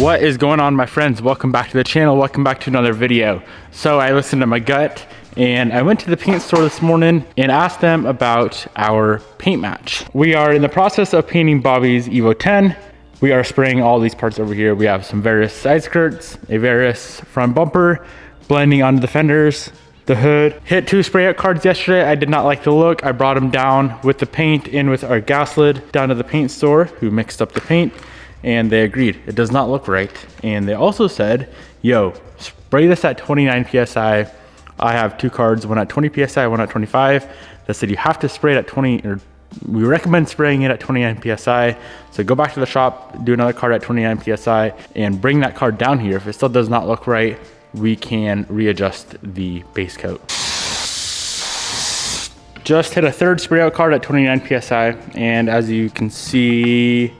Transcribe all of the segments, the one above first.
What is going on, my friends? Welcome back to the channel. Welcome back to another video. So I listened to my gut and I went to the paint store this morning and asked them about our paint match. We are in the process of painting Bobby's Evo 10. We are spraying all these parts over here. We have some various side skirts, a various front bumper, blending onto the fenders, the hood. Hit 2 spray out cards yesterday. I did not like the look. I brought them down with the paint in with our gas lid down to the paint store who mixed up the paint. And they agreed, it does not look right. And they also said, yo, spray this at 29 PSI. I have 2 cards, one at 20 PSI, one at 25. They said you have to spray it at 20, or we recommend spraying it at 29 PSI. So go back to the shop, do another card at 29 PSI and bring that card down here. If it still does not look right, we can readjust the base coat. Just hit a 3rd spray out card at 29 PSI. And as you can see,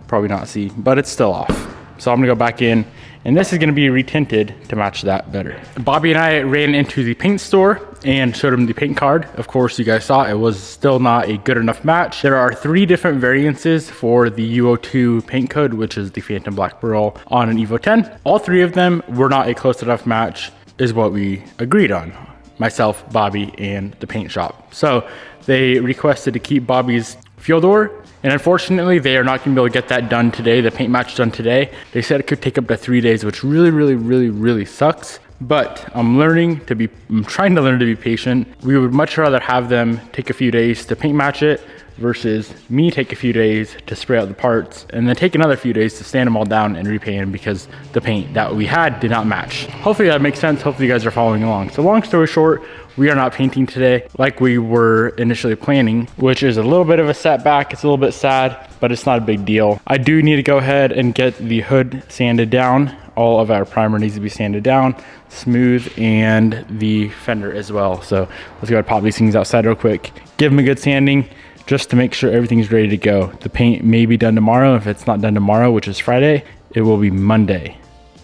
probably not see, but it's still off. So I'm gonna go back in and this is gonna be retinted to match that better. Bobby and I ran into the paint store and showed him the paint card. Of course, you guys saw it was still not a good enough match. There are 3 different variances for the UO2 paint code, which is the Phantom Black Pearl on an Evo 10. All 3 of them were not a close enough match is what we agreed on. Myself, Bobby, and the paint shop. So they requested to keep Bobby's fuel door. And unfortunately, they are not gonna be able to get that done today, the paint match done today. They said it could take up to 3 days, which really sucks. But I'm trying to learn to be patient. We would much rather have them take a few days to paint match it versus me take a few days to spray out the parts and then take another few days to stand them all down and repaint them because the paint that we had did not match. Hopefully that makes sense. Hopefully you guys are following along. So long story short, we are not painting today like we were initially planning, which is a little bit of a setback. It's a little bit sad, but it's not a big deal. I do need to go ahead and get the hood sanded down. All of our primer needs to be sanded down, smooth, and the fender as well. So let's go ahead and pop these things outside real quick. Give them a good sanding just to make sure everything's ready to go. The paint may be done tomorrow. If it's not done tomorrow, which is Friday, it will be Monday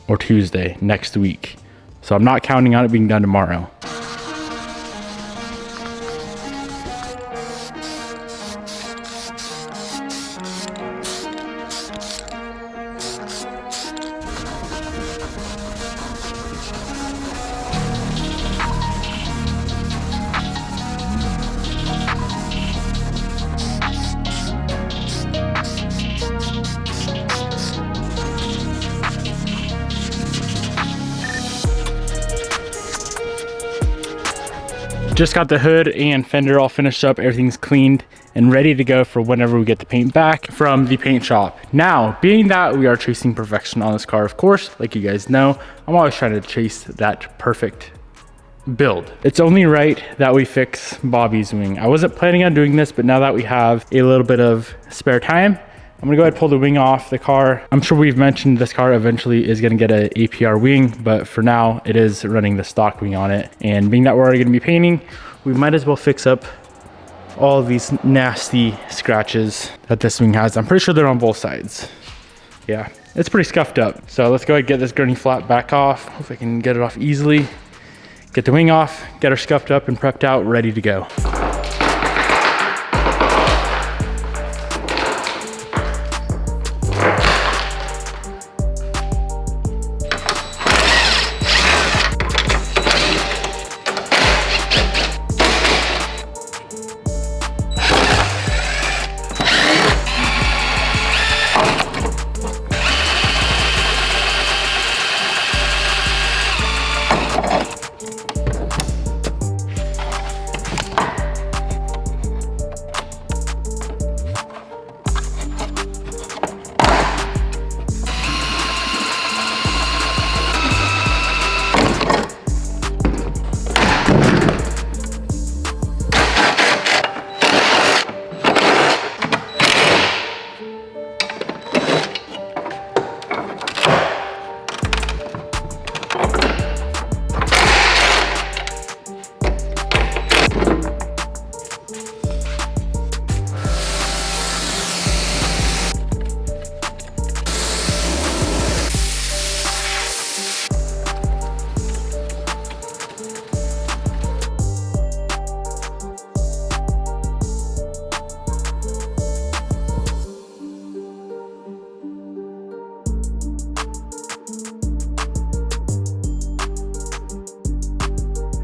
or Tuesday next week. So I'm not counting on it being done tomorrow. Just got the hood and fender all finished up. Everything's cleaned and ready to go for whenever we get the paint back from the paint shop. Now, being that we are chasing perfection on this car, of course, like you guys know, I'm always trying to chase that perfect build. It's only right that we fix Bobby's wing. I wasn't planning on doing this, but now that we have a little bit of spare time, I'm gonna go ahead and pull the wing off the car. I'm sure we've mentioned this car eventually is gonna get an APR wing, but for now it is running the stock wing on it. And being that we're already gonna be painting, we might as well fix up all of these nasty scratches that this wing has. I'm pretty sure they're on both sides. Yeah, it's pretty scuffed up. So let's go ahead and get this gurney flap back off. Hope I can get it off easily. Get the wing off, get her scuffed up and prepped out, ready to go.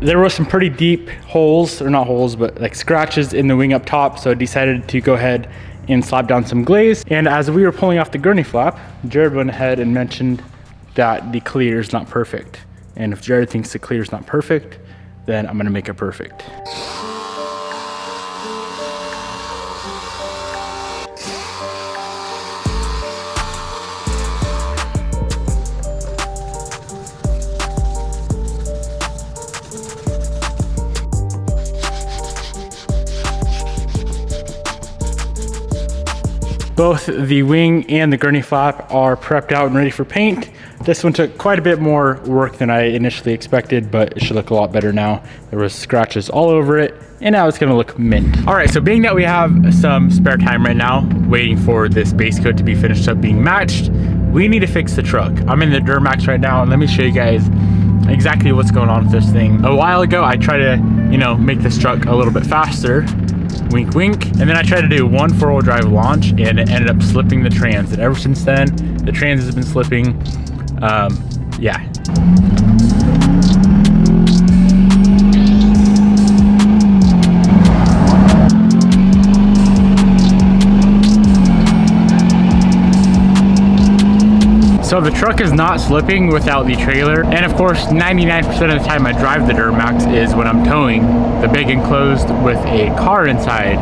there were some pretty deep holes, or not holes, but like scratches in the wing up top. So I decided to go ahead and slap down some glaze. And as we were pulling off the gurney flap, Jared went ahead and mentioned that the clear is not perfect. And if Jared thinks the clear is not perfect, then I'm gonna make it perfect. Both the wing and the gurney flap are prepped out and ready for paint. This one took quite a bit more work than I initially expected, but it should look a lot better now. There was scratches all over it, and now it's gonna look mint. All right, so being that we have some spare time right now, waiting for this base coat to be finished up being matched, we need to fix the truck. I'm in the Duramax right now, and let me show you guys exactly what's going on with this thing. A while ago, I tried to, make this truck a little bit faster. Wink, wink. And then I tried to do one 4-wheel drive launch, and it ended up slipping the trans. And ever since then, the trans has been slipping. Yeah. So the truck is not slipping without the trailer. And of course, 99% of the time I drive the Duramax is when I'm towing the big enclosed with a car inside.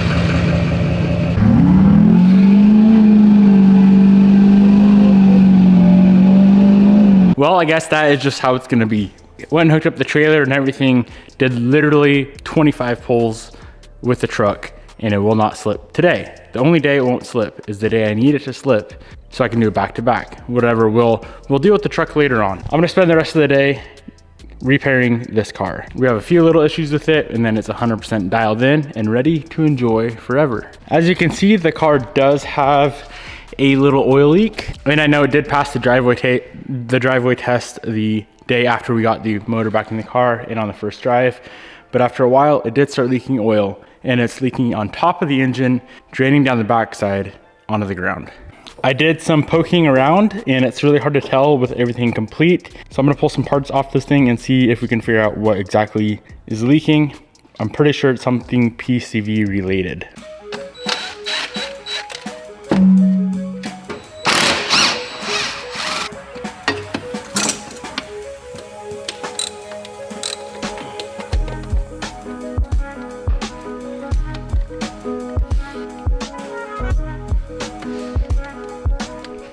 Well, I guess that is just how it's gonna be. Went and hooked up the trailer and everything, did literally 25 pulls with the truck, and it will not slip today. The only day it won't slip is the day I need it to slip, so I can do it back to back. Whatever, we'll deal with the truck later on. I'm gonna spend the rest of the day repairing this car. We have a few little issues with it, and then it's 100% dialed in and ready to enjoy forever. As you can see, the car does have a little oil leak, and I know it did pass the driveway test the day after we got the motor back in the car and on the first drive, but after a while it did start leaking oil, and it's leaking on top of the engine, draining down the backside onto the ground. I did some poking around, and it's really hard to tell with everything complete, so I'm gonna pull some parts off this thing and see if we can figure out what exactly is leaking. I'm pretty sure it's something PCV related.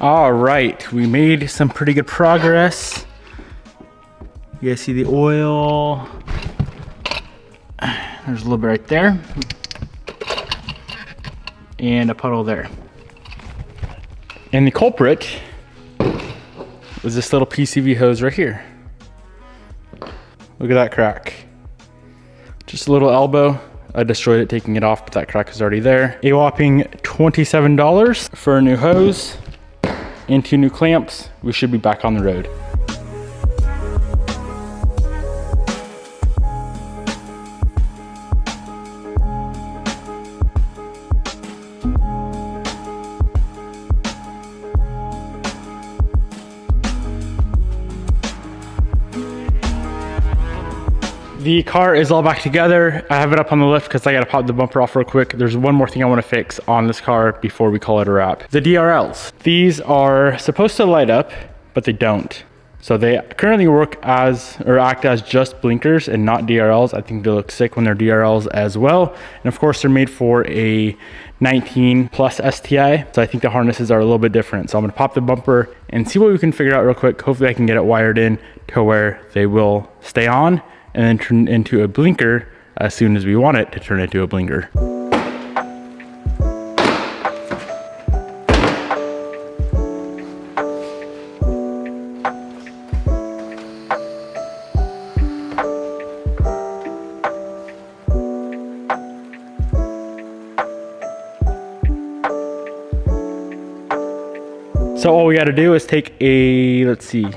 All right, we made some pretty good progress. You guys see the oil? There's a little bit right there. And a puddle there. And the culprit was this little PCV hose right here. Look at that crack. Just a little elbow. I destroyed it taking it off, but that crack is already there. A whopping $27 for a new hose and 2 new clamps. We should be back on the road. The car is all back together. I have it up on the lift because I gotta pop the bumper off real quick. There's one more thing I wanna fix on this car before we call it a wrap. The DRLs. These are supposed to light up, but they don't. So they currently work as, or act as just blinkers and not DRLs. I think they look sick when they're DRLs as well. And of course they're made for a 19 plus STI. So I think the harnesses are a little bit different. So I'm gonna pop the bumper and see what we can figure out real quick. Hopefully I can get it wired in to where they will stay on and then turn into a blinker as soon as we want it to turn into a blinker. So all we gotta do is take a, let's see,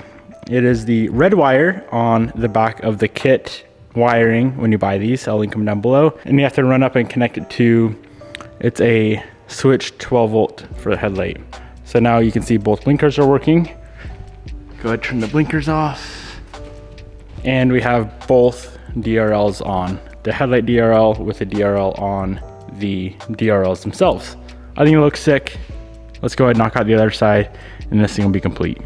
it is the red wire on the back of the kit wiring when you buy these. I'll link them down below. And you have to run up and connect it to, it's a switch 12 volt for the headlight. So now you can see both blinkers are working. Go ahead, turn the blinkers off. And we have both DRLs on. The headlight DRL with the DRL on the DRLs themselves. I think it looks sick. Let's go ahead and knock out the other side and this thing will be complete.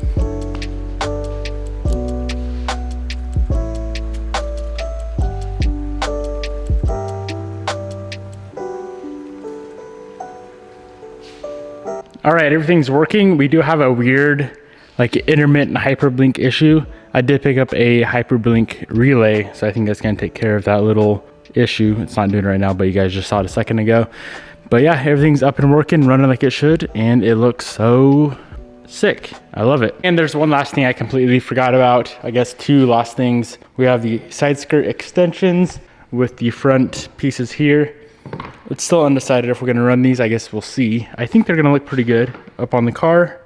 All right, everything's working. We do have a weird, like, intermittent hyperblink issue. I did pick up a hyperblink relay, so I think that's gonna take care of that little issue. It's not doing it right now, but you guys just saw it a second ago. But yeah, everything's up and working, running like it should, and it looks so sick. I love it. And there's one last thing I completely forgot about. I guess two last things. We have the side skirt extensions with the front pieces here. It's still undecided if we're gonna run these. I guess we'll see. I think they're gonna look pretty good up on the car.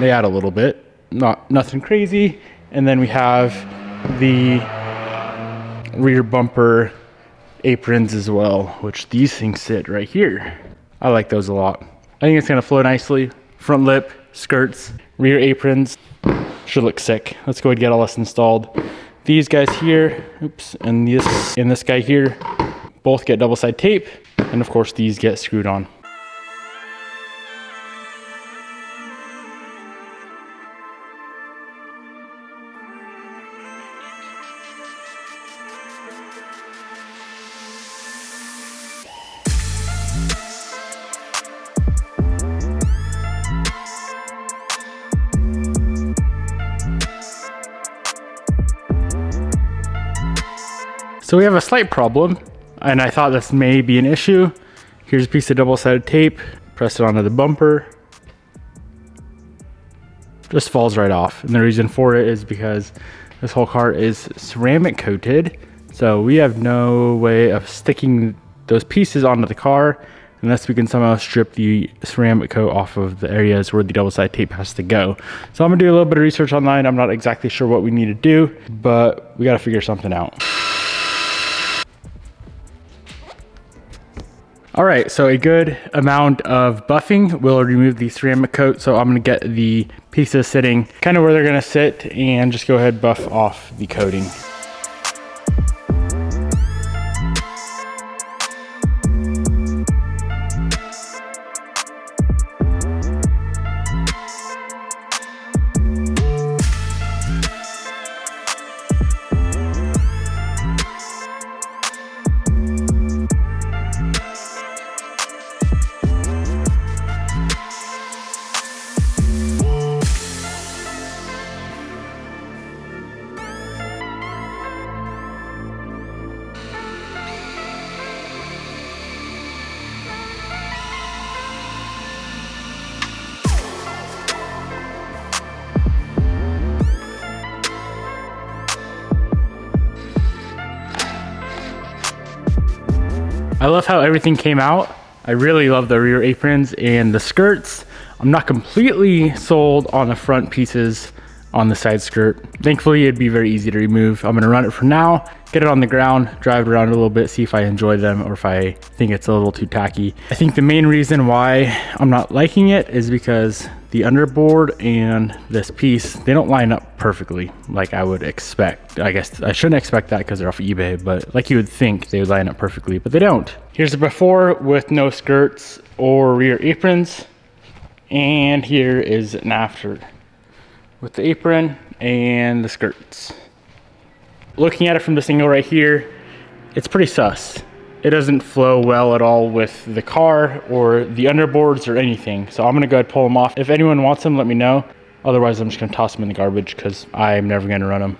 They add a little bit, nothing crazy. And then we have the rear bumper aprons as well, which these things sit right here. I like those a lot. I think it's gonna flow nicely. Front lip, skirts, rear aprons, should look sick. Let's go ahead and get all this installed. These guys here, oops, and this guy here, both get double side tape, and of course these get screwed on. So we have a slight problem, and I thought this may be an issue. Here's a piece of double-sided tape, press it onto the bumper. Just falls right off. And the reason for it is because this whole car is ceramic coated. So we have no way of sticking those pieces onto the car unless we can somehow strip the ceramic coat off of the areas where the double-sided tape has to go. So I'm gonna do a little bit of research online. I'm not exactly sure what we need to do, but we gotta figure something out. All right, so a good amount of buffing will remove the ceramic coat. So I'm gonna get the pieces sitting kind of where they're gonna sit and just go ahead and buff off the coating. I love how everything came out. I really love the rear aprons and the skirts. I'm not completely sold on the front pieces on the side skirt. Thankfully, it'd be very easy to remove. I'm gonna run it for now, get it on the ground, drive it around a little bit, see if I enjoy them or if I think it's a little too tacky. I think the main reason why I'm not liking it is because the underboard and this piece, they don't line up perfectly like I would expect. I guess I shouldn't expect that because they're off eBay, but like you would think they would line up perfectly, but they don't. Here's a before with no skirts or rear aprons. And here is an after with the apron and the skirts. Looking at it from this angle right here, it's pretty sus. It doesn't flow well at all with the car or the underboards or anything. So I'm gonna go ahead and pull them off. If anyone wants them, let me know. Otherwise, I'm just gonna toss them in the garbage because I'm never gonna run them.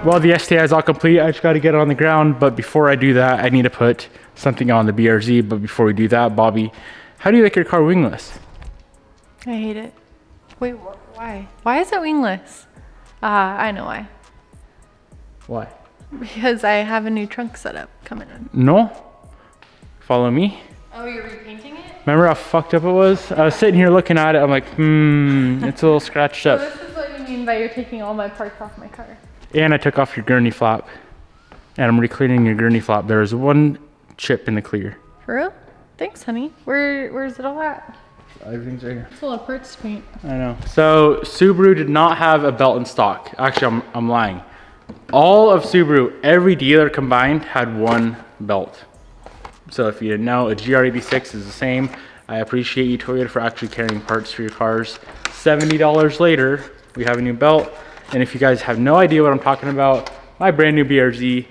Well, the STI is all complete. I just got to get it on the ground. But before I do that, I need to put something on the BRZ. But before we do that, Bobby, how do you like your car wingless? I hate it. Wait, why? Why is it wingless? I know why. Why? Because I have a new trunk setup coming in. No? Follow me. Oh, you're repainting it? Remember how fucked up it was? I was sitting here looking at it. I'm like, it's a little scratched So up. this is what you mean by you're taking all my parts off my car. And I took off your gurney flap. And I'm re-cleaning your gurney flap. There's one chip in the clear. For real? Thanks, honey. Where's it all at? Everything's right here. It's a lot of parts to paint. I know. So Subaru did not have a belt in stock. Actually, I'm lying. All of Subaru, every dealer combined, had one belt. So if you didn't know, a GR86 is the same. I appreciate you, Toyota, for actually carrying parts for your cars. $70 later, we have a new belt. And if you guys have no idea what I'm talking about, my brand new BRZ,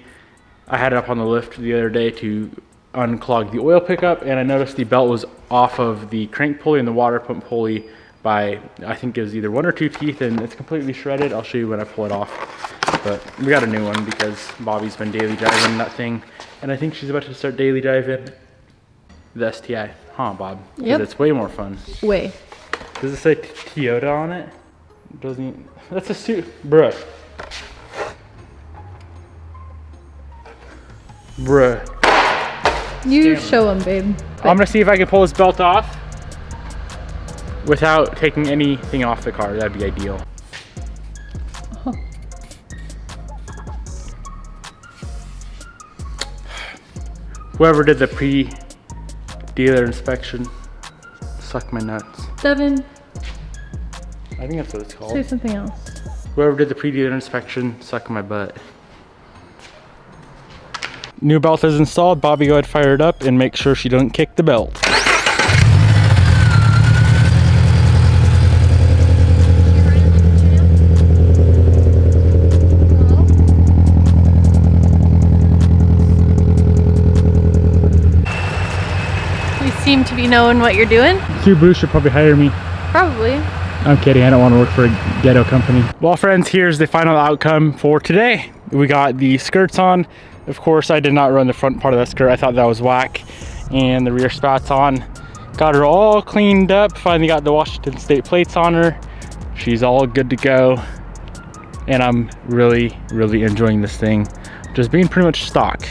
I had it up on the lift the other day to unclog the oil pickup, and I noticed the belt was off of the crank pulley and the water pump pulley by, I think it was either 1 or 2 teeth, and it's completely shredded. I'll show you when I pull it off. But we got a new one because Bobby's been daily driving that thing, and I think she's about to start daily driving the STI. Huh, Bob? Yep. It's way more fun. Way. Does it say Toyota on it? Doesn't. That's a suit, bruh. Bruh. You show him, babe. I'm gonna see if I can pull this belt off without taking anything off the car. That'd be ideal. Oh. Whoever did the pre-dealer inspection, suck my nuts. Devin, I think that's what it's called. say something else. Whoever did the pre-dealer inspection, suck my butt. New belt is installed. Bobby, go ahead, fire it up and make sure she doesn't kick the belt. You seem to be knowing what you're doing. Subaru should probably hire me. Probably. I'm kidding, I don't want to work for a ghetto company. Well, friends, here's the final outcome for today. We got the skirts on. Of course, I did not run the front part of that skirt. I thought that was whack. And the rear spats on. Got her all cleaned up. Finally got the Washington State plates on her. She's all good to go. And I'm really, really enjoying this thing. Just being pretty much stock.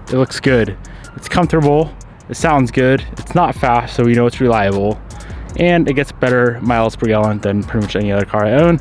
It looks good. It's comfortable. It sounds good. It's not fast, so we know it's reliable. And it gets better miles per gallon than pretty much any other car I own,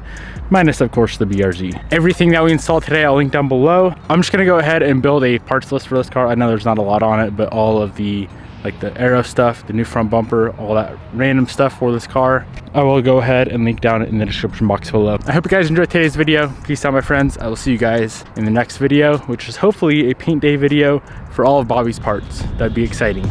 minus of course the BRZ. Everything that we installed today I'll link down below. I'm just gonna go ahead and build a parts list for this car. I know there's not a lot on it, but all of the like the aero stuff, the new front bumper, all that random stuff for this car, I will go ahead and link down in the description box below. I hope you guys enjoyed today's video. Peace out, my friends. I will see you guys in the next video, which is hopefully a paint day video for all of Bobby's parts. That'd be exciting.